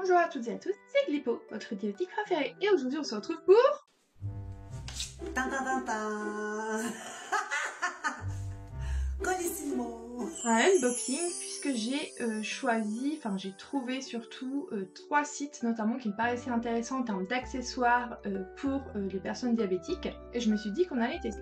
Bonjour à toutes et à tous, c'est Glippo, votre diététique préférée, et aujourd'hui on se retrouve pour... Colissimo. un unboxing, puisque j'ai j'ai trouvé surtout 3 sites notamment qui me paraissaient intéressants en termes d'accessoires pour les personnes diabétiques, et je me suis dit qu'on allait tester.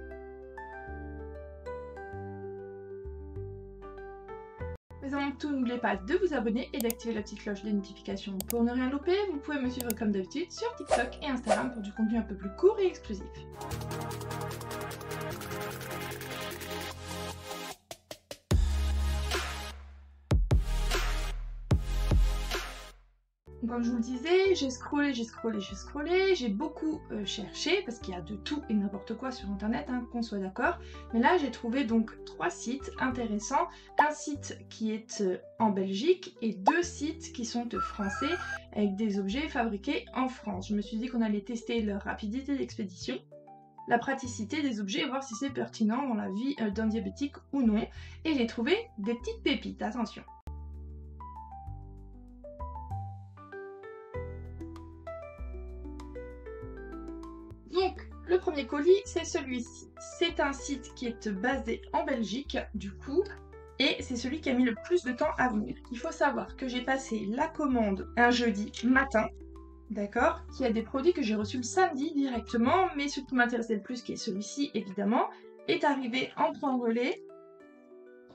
Mais avant tout, n'oubliez pas de vous abonner et d'activer la petite cloche des notifications pour ne rien louper. Vous pouvez me suivre comme d'habitude sur TikTok et Instagram pour du contenu un peu plus court et exclusif. Comme je vous le disais, j'ai scrollé, j'ai beaucoup cherché, parce qu'il y a de tout et n'importe quoi sur internet, hein, qu'on soit d'accord. Mais là, j'ai trouvé donc 3 sites intéressants. Un site qui est en Belgique et 2 sites qui sont français, avec des objets fabriqués en France. Je me suis dit qu'on allait tester leur rapidité d'expédition, la praticité des objets et voir si c'est pertinent dans la vie d'un diabétique ou non. Et j'ai trouvé des petites pépites, attention. Donc, le premier colis, c'est celui-ci. C'est un site qui est basé en Belgique, du coup, et c'est celui qui a mis le plus de temps à venir. Il faut savoir que j'ai passé la commande un jeudi matin, d'accord, qui a des produits que j'ai reçus le samedi directement, mais ce qui m'intéressait le plus, qui est celui-ci, évidemment, est arrivé en point relais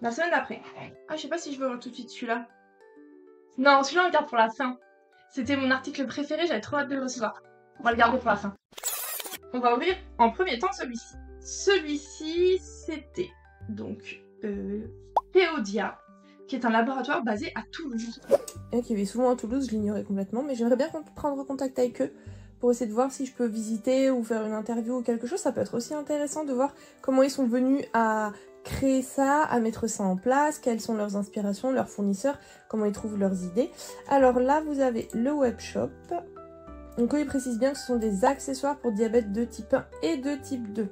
la semaine d'après. Ah, je sais pas si je veux voir tout de suite celui-là. Non, celui-là, on le garde pour la fin. C'était mon article préféré, j'avais trop hâte de le recevoir. On va le garder pour la fin. On va ouvrir en premier temps celui-ci. Celui-ci, c'était donc Peodia, qui est un laboratoire basé à Toulouse. Et qui vit souvent à Toulouse, je l'ignorais complètement, mais j'aimerais bien prendre contact avec eux pour essayer de voir si je peux visiter ou faire une interview ou quelque chose. Ça peut être aussi intéressant de voir comment ils sont venus à créer ça, à mettre ça en place, quelles sont leurs inspirations, leurs fournisseurs, comment ils trouvent leurs idées. Alors là, vous avez le webshop. Donc il précise bien que ce sont des accessoires pour diabète de type 1 et de type 2.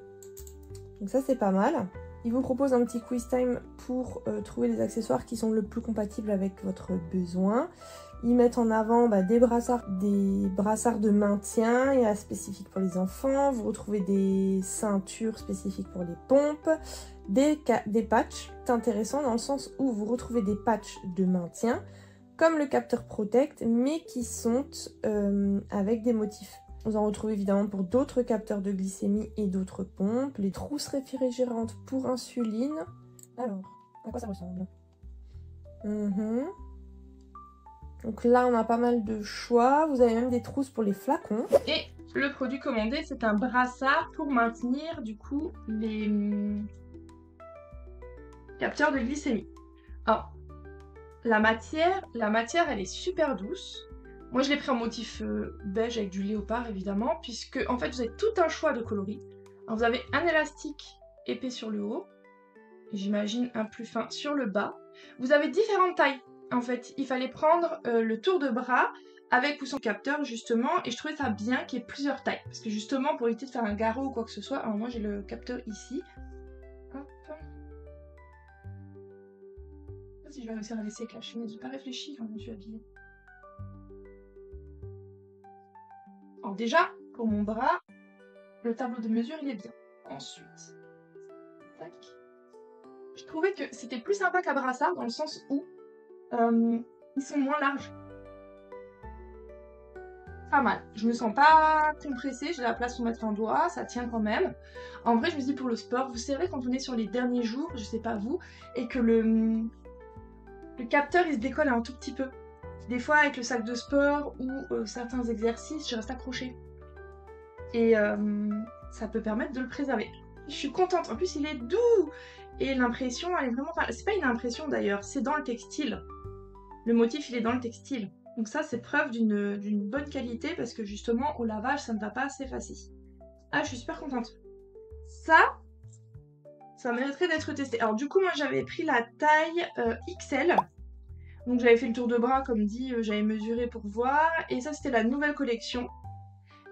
Donc ça c'est pas mal. Il vous propose un petit quiz time pour trouver les accessoires qui sont le plus compatibles avec votre besoin. Ils mettent en avant des brassards de maintien et spécifiques pour les enfants. Vous retrouvez des ceintures spécifiques pour les pompes, des patchs. C'est intéressant dans le sens où vous retrouvez des patchs de maintien, comme le capteur Protect, mais qui sont avec des motifs. Vous en retrouvez évidemment pour d'autres capteurs de glycémie et d'autres pompes, les trousses réfrigérantes pour insuline. Alors, à quoi ça ressemble? Donc là, on a pas mal de choix. Vous avez même des trousses pour les flacons. Et le produit commandé, c'est un brassard pour maintenir du coup les capteurs de glycémie. Alors, la matière, elle est super douce. Moi, je l'ai pris en motif beige avec du léopard, évidemment, puisque, en fait, vous avez tout un choix de coloris. Alors, vous avez un élastique épais sur le haut, j'imagine un plus fin sur le bas. Vous avez différentes tailles. En fait, il fallait prendre le tour de bras avec ou sans capteur, justement, et je trouvais ça bien qu'il y ait plusieurs tailles. Parce que, justement, pour éviter de faire un garrot ou quoi que ce soit, alors moi, j'ai le capteur ici. Hop. Si je vais réussir à laisser avec la chemise, j'ai pas réfléchi quand je me suis habillée. Alors déjà, pour mon bras, le tableau de mesure il est bien. Ensuite, tac. Je trouvais que c'était plus sympa qu'un brassard dans le sens où ils sont moins larges. Pas mal. Je me sens pas compressée, j'ai la place pour mettre un doigt, ça tient quand même. En vrai, je me dis pour le sport, vous savez quand on est sur les derniers jours, je sais pas vous, et que le capteur il se décolle un tout petit peu. Des fois avec le sac de sport ou certains exercices, je reste accrochée. Et ça peut permettre de le préserver. Je suis contente, en plus il est doux. Et l'impression elle est vraiment... Enfin, c'est pas une impression d'ailleurs, c'est dans le textile. Le motif il est dans le textile. Donc ça c'est preuve d'une bonne qualité parce que justement au lavage ça ne va pas s'effacer. Ah je suis super contente. Ça mériterait d'être testé. Alors du coup moi j'avais pris la taille XL. Donc j'avais fait le tour de bras comme dit, j'avais mesuré pour voir. Et ça c'était la nouvelle collection.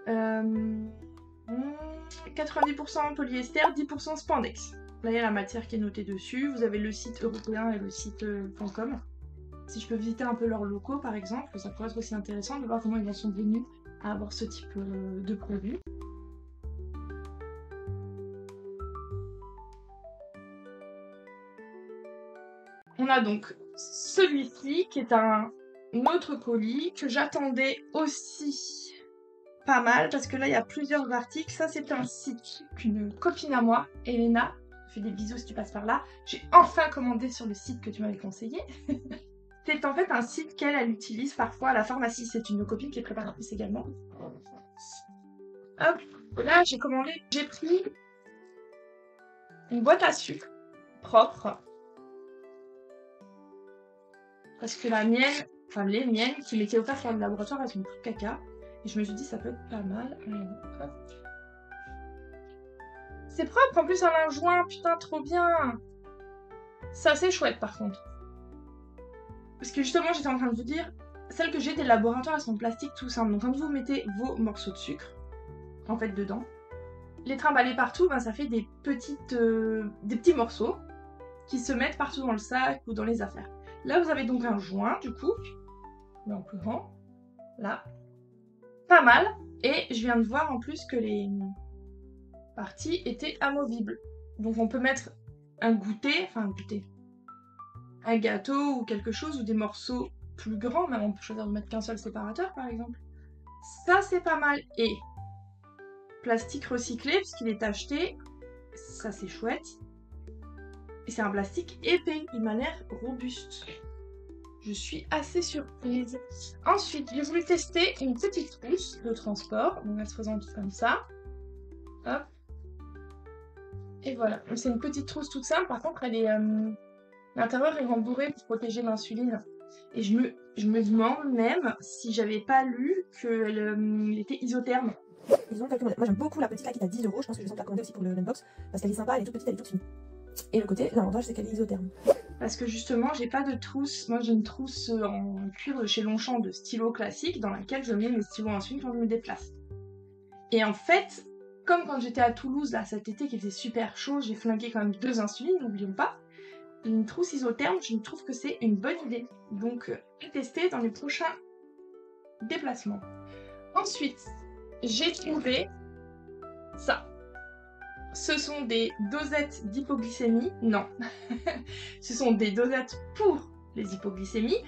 90% polyester, 10% spandex. Là il y a la matière qui est notée dessus. Vous avez le site européen et le site .com. Si je peux visiter un peu leurs locaux par exemple, ça pourrait être aussi intéressant de voir comment ils en sont venus à avoir ce type de produit. On a donc celui-ci qui est un autre colis que j'attendais aussi pas mal parce que là il y a plusieurs articles. Ça c'est un site qu'une copine à moi, Elena, je fais des bisous si tu passes par là, j'ai enfin commandé sur le site que tu m'avais conseillé. C'est en fait un site qu'elle utilise parfois à la pharmacie. C'est une copine qui est préparatrice également. Hop, là j'ai commandé, j'ai pris une boîte à sucre propre. Parce que la mienne, enfin les miennes qui m'étaient offertes par le laboratoire, elles sont toutes caca. Et je me suis dit ça peut être pas mal. C'est propre en plus un linge-joint, putain trop bien. Ça c'est chouette par contre. Parce que justement j'étais en train de vous dire, celles que j'ai des laboratoires elles sont en plastique tout simple. Donc quand vous mettez vos morceaux de sucre, en fait dedans, les trimballer partout, ben, ça fait des petits morceaux qui se mettent partout dans le sac ou dans les affaires. Là vous avez donc un joint du coup, mais en plus grand, là, pas mal. Et je viens de voir en plus que les parties étaient amovibles. Donc on peut mettre un goûter, un gâteau ou quelque chose, ou des morceaux plus grands, même on peut choisir de mettre qu'un seul séparateur par exemple. Ça c'est pas mal. Et plastique recyclé puisqu'il est acheté, ça c'est chouette. Et c'est un plastique épais, il m'a l'air robuste. Je suis assez surprise. Ensuite, j'ai voulu tester une petite trousse de transport. Donc elle se présente comme ça. Hop. Et voilà. C'est une petite trousse toute simple. Par contre, elle est l'intérieur est rembourré pour protéger l'insuline. Et je me demande même si j'avais pas lu qu'elle était isotherme. Ils ont quelques modèles. Moi j'aime beaucoup la petite là qui est à 10 €. Je pense que je vais la commander aussi pour le Lunbox parce qu'elle est sympa, elle est toute petite, elle est toute fine. Et le côté, l'avantage c'est qu'elle est isotherme. Parce que justement, j'ai pas de trousse. Moi j'ai une trousse en cuir de chez Longchamp de stylo classique dans laquelle je mets mes stylos insuline quand je me déplace. Et en fait, comme quand j'étais à Toulouse là cet été qui faisait super chaud, j'ai flingué quand même 2 insulines, n'oublions pas. Une trousse isotherme, je trouve que c'est une bonne idée. Donc, tester dans les prochains déplacements. Ensuite, j'ai trouvé ça. Ce sont des dosettes d'hypoglycémie. Non. Ce sont des dosettes pour les hypoglycémies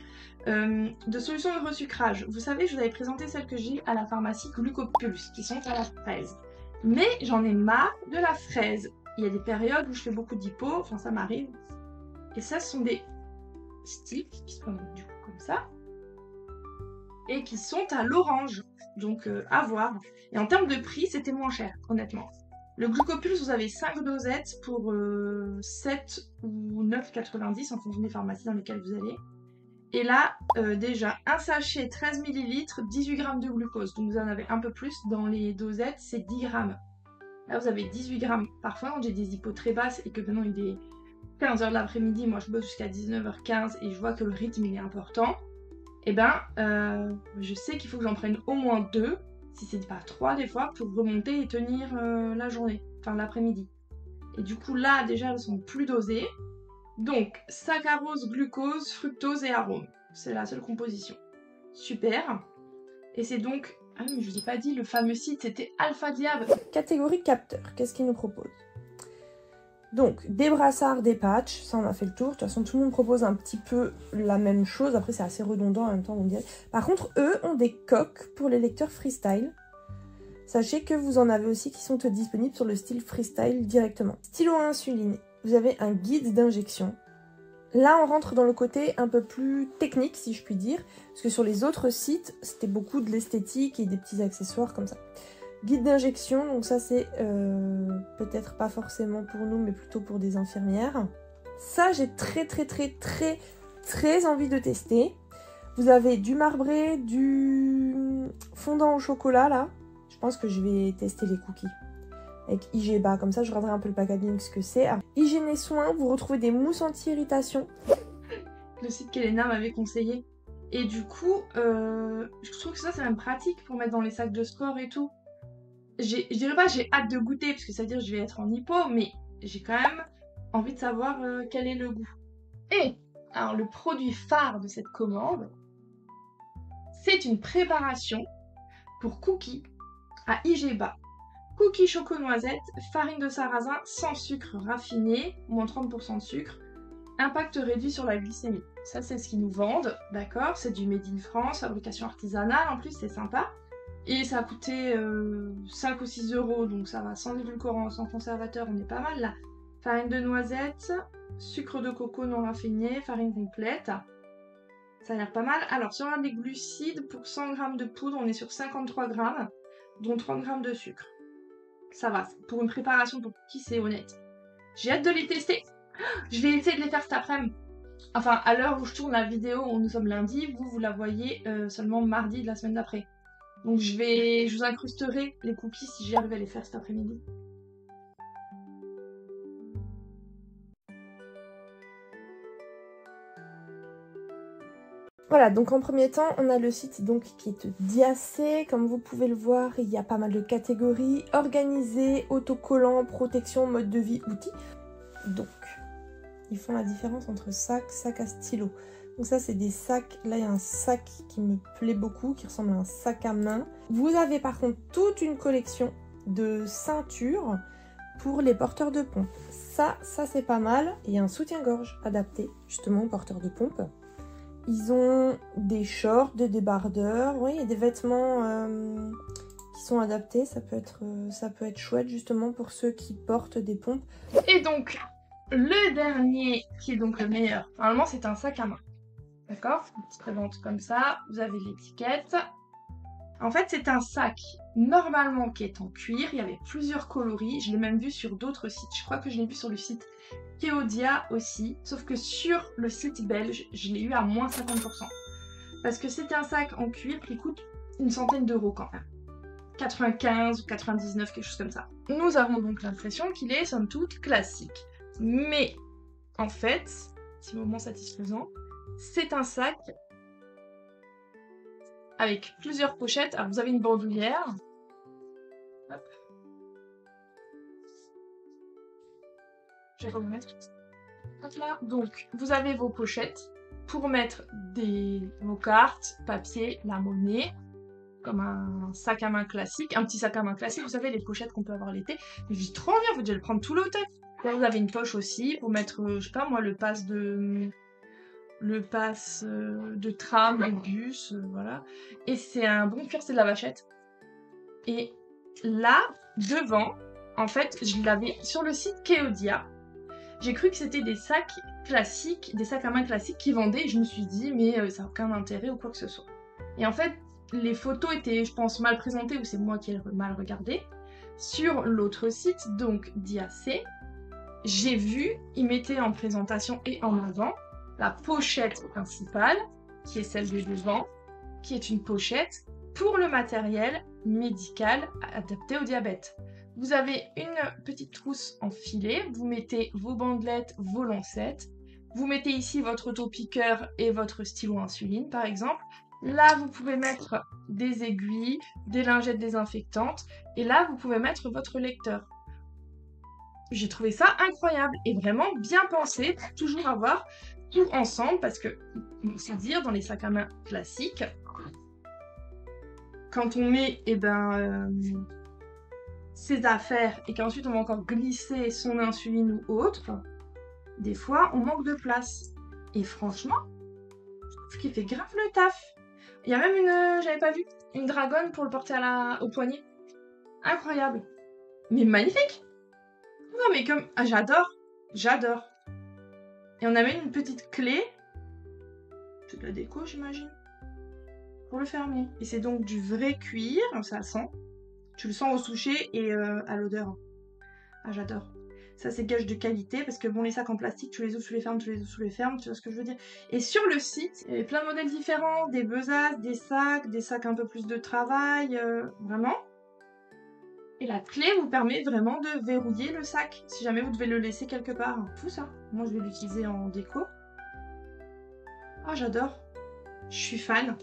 de solutions de resucrage. Vous savez, je vous avais présenté celles que j'ai à la pharmacie Glucopulse, qui sont à la fraise. Mais j'en ai marre de la fraise. Il y a des périodes où je fais beaucoup d'hypo, enfin ça m'arrive. Et ça, ce sont des sticks qui sont du coup comme ça. Et qui sont à l'orange. Donc à voir. Et en termes de prix, c'était moins cher, honnêtement. Le Glucopulse, vous avez 5 dosettes pour 7 ou 9,90 en fonction des pharmacies dans lesquelles vous allez. Et là, déjà, un sachet 13 ml, 18 g de glucose. Donc vous en avez un peu plus. Dans les dosettes, c'est 10 g. Là, vous avez 18 g. Parfois, quand j'ai des hypos très basses et que maintenant il est 15h de l'après-midi, moi je bosse jusqu'à 19h15 et je vois que le rythme il est important, et ben je sais qu'il faut que j'en prenne au moins 2, si c'est pas 3 des fois, pour remonter et tenir la journée, enfin l'après-midi. Et du coup là déjà elles sont plus dosées. Donc saccharose, glucose, fructose et arôme. C'est la seule composition. Super. Et c'est donc, ah mais je vous ai pas dit, le fameux site c'était Alpha Diab. Catégorie capteur, qu'est-ce qu'il nous propose? Donc, des brassards, des patchs, ça on a fait le tour. De toute façon, tout le monde propose un petit peu la même chose. Après, c'est assez redondant en même temps, vous me direz. Par contre, eux ont des coques pour les lecteurs freestyle. Sachez que vous en avez aussi qui sont disponibles sur le style freestyle directement. Stylo à insuline, vous avez un guide d'injection. Là, on rentre dans le côté un peu plus technique, si je puis dire. Parce que sur les autres sites, c'était beaucoup de l'esthétique et des petits accessoires comme ça. Guide d'injection, donc ça c'est peut-être pas forcément pour nous, mais plutôt pour des infirmières. Ça, j'ai très envie de tester. Vous avez du marbré, du fondant au chocolat là. Je pense que je vais tester les cookies. Avec IGBA, comme ça je regarderai un peu le packaging, ce que c'est. Hygiène et soins, vous retrouvez des mousses anti-irritation. Le site qu'Elena m'avait conseillé. Et du coup, je trouve que ça c'est même pratique pour mettre dans les sacs de sport et tout. Je dirais pas j'ai hâte de goûter, parce que ça veut dire que je vais être en hypo, mais j'ai quand même envie de savoir quel est le goût. Et Alors, le produit phare de cette commande, c'est une préparation pour cookies à IGBA. Cookies choco-noisette, farine de sarrasin sans sucre raffiné, moins 30% de sucre, impact réduit sur la glycémie. Ça, c'est ce qu'ils nous vendent, d'accord? C'est du made in France, fabrication artisanale, en plus, c'est sympa. Et ça a coûté 5 ou 6 euros, donc ça va, sans édulcorant, sans conservateur, on est pas mal là. Farine de noisette, sucre de coco non raffiné, farine complète. Ça a l'air pas mal. Alors, si on regarde les glucides, pour 100 g de poudre, on est sur 53 g, dont 30 g de sucre. Ça va, pour une préparation pour cookies, c'est honnête. J'ai hâte de les tester. Je vais essayer de les faire cet après-midi. Enfin, à l'heure où je tourne la vidéo, nous sommes lundi, vous la voyez seulement mardi de la semaine d'après. Donc je vous incrusterai les cookies si j'arrive à les faire cet après-midi. Voilà, donc en premier temps, on a le site donc qui est Diacé. Comme vous pouvez le voir, il y a pas mal de catégories. Organisé, autocollant, protection, mode de vie, outils. Donc, ils font la différence entre sac à stylo. Donc ça, c'est des sacs. Là, il y a un sac qui me plaît beaucoup, qui ressemble à un sac à main. Vous avez par contre toute une collection de ceintures pour les porteurs de pompe. Ça c'est pas mal. Il y a un soutien-gorge adapté justement aux porteurs de pompe. Ils ont des shorts, des débardeurs, oui, et des vêtements qui sont adaptés. Ça peut être chouette justement pour ceux qui portent des pompes. Et donc, le dernier, qui est donc le meilleur, normalement c'est un sac à main. D'accord? Il se présente comme ça, vous avez l'étiquette. En fait, c'est un sac normalement qui est en cuir. Il y avait plusieurs coloris. Je l'ai même vu sur d'autres sites. Je crois que je l'ai vu sur le site Keodia aussi. Sauf que sur le site belge, je l'ai eu à moins 50%. Parce que c'est un sac en cuir qui coûte une centaine d'euros quand même. 95 ou 99, quelque chose comme ça. Nous avons donc l'impression qu'il est somme toute classique. Mais en fait, petit moment satisfaisant, c'est un sac avec plusieurs pochettes. Alors vous avez une bandoulière. Hop. Je vais remettre. Hop là. Donc vous avez vos pochettes pour mettre vos cartes, papier, la monnaie, comme un sac à main classique, un petit sac à main classique. Vous savez les pochettes qu'on peut avoir l'été. Mais je dis trop bien, vous devez le prendre tout l'automne. Là vous avez une poche aussi pour mettre, je sais pas moi, le pass de tram, de bus, voilà. Et c'est un bon cuir, c'est de la vachette. Et là, devant, en fait, je l'avais sur le site Keodia. J'ai cru que c'était des sacs classiques, des sacs à main classiques qui vendaient. Et je me suis dit, mais ça n'a aucun intérêt ou quoi que ce soit. Et en fait, les photos étaient, je pense, mal présentées ou c'est moi qui ai mal regardé. Sur l'autre site, donc Diacé, j'ai vu, ils mettaient en présentation et en avant la pochette principale, qui est celle de devant, qui est une pochette pour le matériel médical adapté au diabète. Vous avez une petite trousse en filet, vous mettez vos bandelettes, vos lancettes, vous mettez ici votre autopiqueur et votre stylo insuline par exemple. Là, vous pouvez mettre des aiguilles, des lingettes désinfectantes, et là, vous pouvez mettre votre lecteur. J'ai trouvé ça incroyable et vraiment bien pensé pour toujours avoir tout ensemble parce que, c'est dire, dans les sacs à main classiques, quand on met ses affaires et qu'ensuite on va encore glisser son insuline ou autre, des fois on manque de place. Et franchement, je trouve qu'il fait grave le taf. Il y a même j'avais pas vu, une dragonne pour le porter au poignet. Incroyable. Mais magnifique. Non mais comme, ah, j'adore. Et on a même une petite clé, c'est de la déco j'imagine, pour le fermer. Et c'est donc du vrai cuir, ça sent. Tu le sens au toucher et à l'odeur. Ah j'adore. Ça c'est gage de qualité parce que bon les sacs en plastique tu les ouvres, tu les fermes, tu les ouvres, tu les fermes, tu vois ce que je veux dire. Et sur le site, il y avait plein de modèles différents, des besaces, des sacs un peu plus de travail, vraiment. Et la clé vous permet vraiment de verrouiller le sac, si jamais vous devez le laisser quelque part. Fou ça. Moi je vais l'utiliser en déco. Ah j'adore. Je suis fan.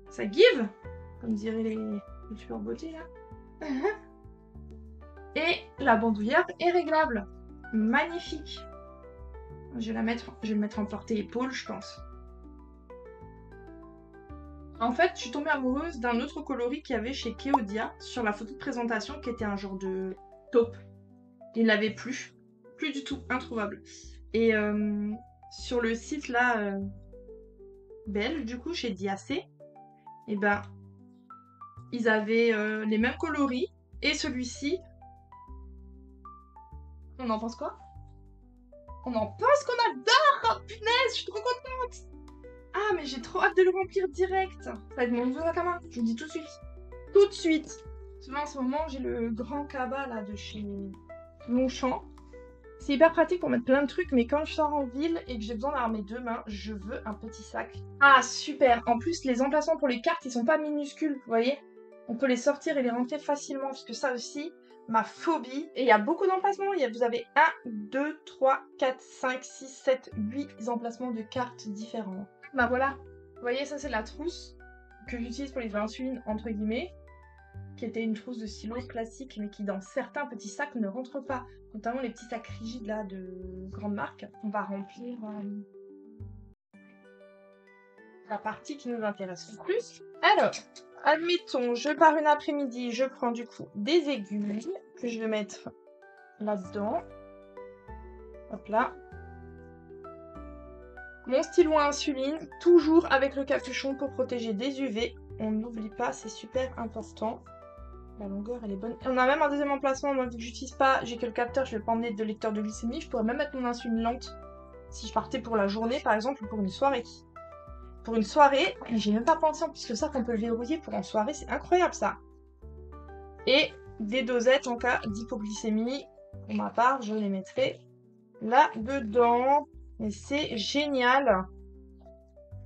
Ça give, comme diraient les youtubeurs beauté là. Et la bandoulière est réglable. Magnifique. Je vais le mettre en porté-épaule, je pense. En fait, je suis tombée amoureuse d'un autre coloris qu'il y avait chez Keodia sur la photo de présentation qui était un genre de taupe. Il l'avait plus. Plus du tout, introuvable. Et sur le site là, belge, du coup, chez Diacé, et ben, ils avaient les mêmes coloris. Et celui-ci, on en pense quoi? On en pense qu'on adore! Oh punaise, je suis trop contente! Ah, mais j'ai trop hâte de le remplir direct! Ça va être mon nouveau sac à main, je vous le dis tout de suite. Tout de suite! En ce moment, j'ai le grand cabas là de chez Longchamp. C'est hyper pratique pour mettre plein de trucs, mais quand je sors en ville et que j'ai besoin d'avoir mes 2 mains, je veux un petit sac. Ah, super! En plus, les emplacements pour les cartes, ils sont pas minuscules, vous voyez? On peut les sortir et les rentrer facilement, parce que ça aussi, ma phobie. Et il y a beaucoup d'emplacements. Vous avez 1, 2, 3, 4, 5, 6, 7, 8 emplacements de cartes différents. Bah voilà. Vous voyez, ça c'est la trousse que j'utilise pour les insulines, entre guillemets, qui était une trousse de stylo classique, mais qui dans certains petits sacs ne rentre pas. Notamment les petits sacs rigides là de grande marque. On va remplir la partie qui nous intéresse le plus. Alors, admettons, je pars une après-midi, je prends du coup des aiguilles que je vais mettre là-dedans. Hop là. Mon stylo à insuline, toujours avec le capuchon pour protéger des UV. On n'oublie pas, c'est super important. La longueur, elle est bonne. On a même un deuxième emplacement, moi vu que j'utilise pas, j'ai que le capteur, je vais pas emmener de lecteur de glycémie. Je pourrais même mettre mon insuline lente si je partais pour la journée, par exemple, ou pour une soirée. Pour une soirée, j'ai même pas pensé en plus que ça qu'on peut le verrouiller pour en soirée, c'est incroyable ça. Et des dosettes en cas d'hypoglycémie, pour ma part, je les mettrai là-dedans. Et c'est génial.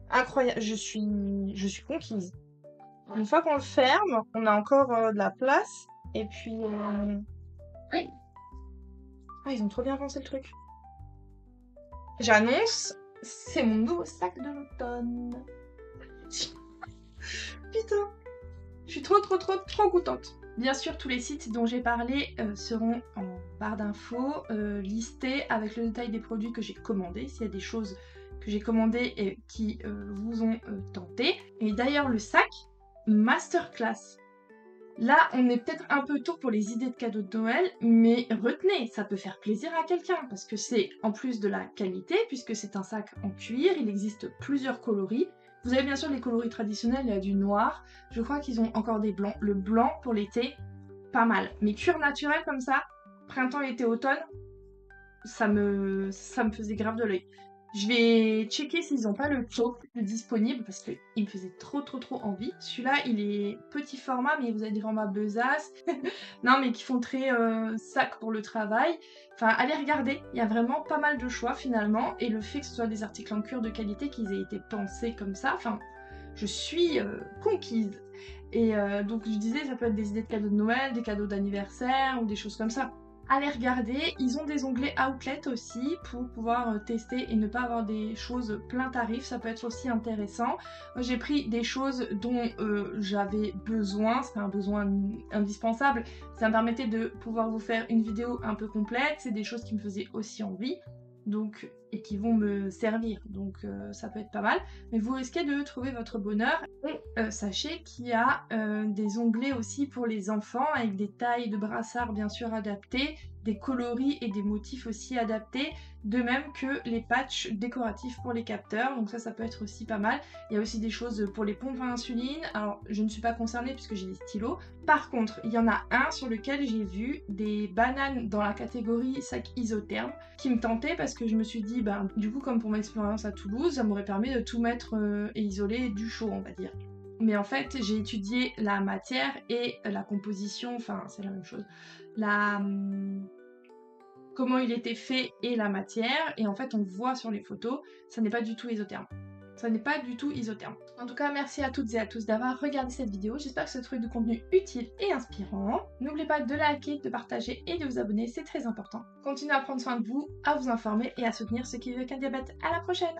Incroyable, je suis conquise. Une fois qu'on le ferme, on a encore de la place. Et puis... Oui. Ah, ils ont trop bien pensé le truc. J'annonce, c'est mon nouveau sac de l'automne. Putain, je suis trop contente. Bien sûr, tous les sites dont j'ai parlé seront en barre d'infos, listés avec le détail des produits que j'ai commandés, s'il y a des choses que j'ai commandées et qui vous ont tenté. Et d'ailleurs, le sac Masterclass. Là, on est peut-être un peu tôt pour les idées de cadeaux de Noël, mais retenez, ça peut faire plaisir à quelqu'un, parce que c'est en plus de la qualité, puisque c'est un sac en cuir, il existe plusieurs coloris. Vous avez bien sûr les coloris traditionnels, il y a du noir, je crois qu'ils ont encore des blancs. Le blanc pour l'été, pas mal. Mais cuir naturel comme ça, printemps, été, automne, ça me faisait grave de l'œil. Je vais checker s'ils n'ont pas le taupe disponible parce qu'il me faisait trop envie. Celui-là, il est petit format, mais vous avez des formats besace. Non, mais qui font très sac pour le travail. Enfin, allez regarder, il y a vraiment pas mal de choix finalement. Et le fait que ce soit des articles en cuir de qualité, qu'ils aient été pensés comme ça, enfin, je suis conquise. Et donc je disais, ça peut être des idées de cadeaux de Noël, des cadeaux d'anniversaire ou des choses comme ça. Allez regarder, ils ont des onglets outlet aussi pour pouvoir tester et ne pas avoir des choses plein tarif, ça peut être aussi intéressant. Moi j'ai pris des choses dont j'avais besoin, c'est un besoin indispensable, ça me permettait de pouvoir vous faire une vidéo un peu complète, c'est des choses qui me faisaient aussi envie. Donc, et qui vont me servir, donc ça peut être pas mal, mais vous risquez de trouver votre bonheur. Et sachez qu'il y a des onglets aussi pour les enfants avec des tailles de brassards bien sûr adaptées, des coloris et des motifs aussi adaptés, de même que les patchs décoratifs pour les capteurs, donc ça peut être aussi pas mal. Il y a aussi des choses pour les pompes à insuline, alors je ne suis pas concernée puisque j'ai des stylos. Par contre, il y en a un sur lequel j'ai vu des bananes dans la catégorie sac isotherme qui me tentait parce que je me suis dit, ben, du coup comme pour mon expérience à Toulouse, ça m'aurait permis de tout mettre et isoler du chaud on va dire. Mais en fait, j'ai étudié la matière et la composition, enfin c'est la même chose, comment il était fait et la matière, et en fait on voit sur les photos, ça n'est pas du tout isotherme. Ça n'est pas du tout isotherme. En tout cas, merci à toutes et à tous d'avoir regardé cette vidéo. J'espère que ce truc de contenu utile et inspirant. N'oubliez pas de liker, de partager et de vous abonner, c'est très important. Continuez à prendre soin de vous, à vous informer et à soutenir ceux qui vivent avec un diabète. À la prochaine!